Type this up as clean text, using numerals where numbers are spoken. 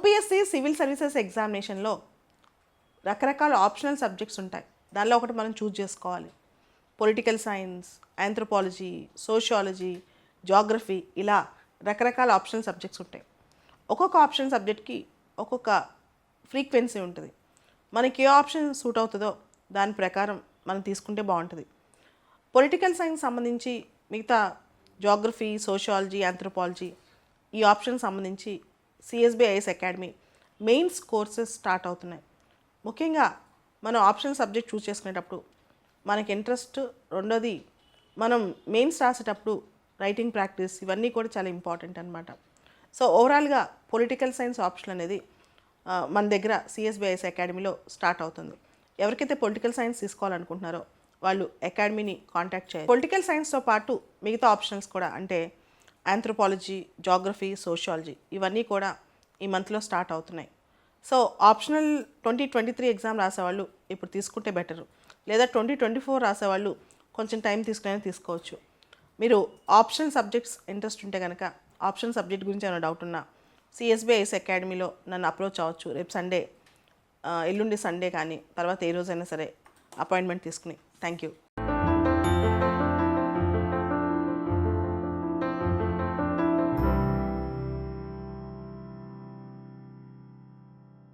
UPSC civil services ఎగ్జామినేషన్లో రకరకాల optional subjects ఉంటాయి. దానిలో ఒకటి మనం చూస్ చేసుకోవాలి. Political science, anthropology, sociology, geography, ఇలా రకరకాల ఆప్షనల్ సబ్జెక్ట్స్ ఉంటాయి. ఒక్కొక్క ఆప్షన్ సబ్జెక్ట్కి ఒక్కొక్క ఫ్రీక్వెన్సీ ఉంటుంది. మనకి ఏ ఆప్షన్ సూట్ అవుతుందో దాని ప్రకారం మనం తీసుకుంటే బాగుంటుంది. పొలిటికల్ సైన్స్ సంబంధించి మిగతా జాగ్రఫీ, సోషియాలజీ, ఆంథ్రోపాలజీ ఈ ఆప్షన్ సంబంధించి CSBIS academy mains courses start అవుతున్నాయి. ముఖ్యంగా మనం ఆప్షన్ సబ్జెక్ట్ చూస్ చేసుకునేటప్పుడు మనకి ఇంట్రెస్ట్, రెండోది మనం మెయిన్స్ రాసేటప్పుడు రైటింగ్ ప్రాక్టీస్, ఇవన్నీ కూడా చాలా ఇంపార్టెంట్ అనమాట. సో ఓవరాల్గా పొలిటికల్ సైన్స్ ఆప్షన్ అనేది మన దగ్గర సిఎస్బిఐఎస్ అకాడమీలో స్టార్ట్ అవుతుంది. ఎవరికైతే పొలిటికల్ సైన్స్ తీసుకోవాలనుకుంటున్నారో వాళ్ళు అకాడమీని కాంటాక్ట్ చేయాలి. పొలిటికల్ సైన్స్తో పాటు మిగతా ఆప్షన్స్ కూడా, అంటే ఆంథ్రోపాలజీ, జాగ్రఫీ, సోషియాలజీ, ఇవన్నీ కూడా ఈ మంత్లో స్టార్ట్ అవుతున్నాయి. సో ఆప్షనల్ 2023 ఎగ్జామ్ రాసేవాళ్ళు ఇప్పుడు తీసుకుంటే బెటరు, లేదా 2024 రాసేవాళ్ళు కొంచెం టైం తీసుకునే తీసుకోవచ్చు. మీరు ఆప్షన్ సబ్జెక్ట్స్ ఇంట్రెస్ట్ ఉంటే కనుక ఆప్షన్ సబ్జెక్ట్ గురించి ఏమైనా డౌట్ ఉన్నా సిఎస్బిఐఎస్ అకాడమీలో నన్ను అప్రోచ్ అవ్వచ్చు. రేపు సండే, ఎల్లుండి సండే కానీ తర్వాత ఏ రోజైనా సరే అపాయింట్మెంట్ తీసుకుని. Thank you.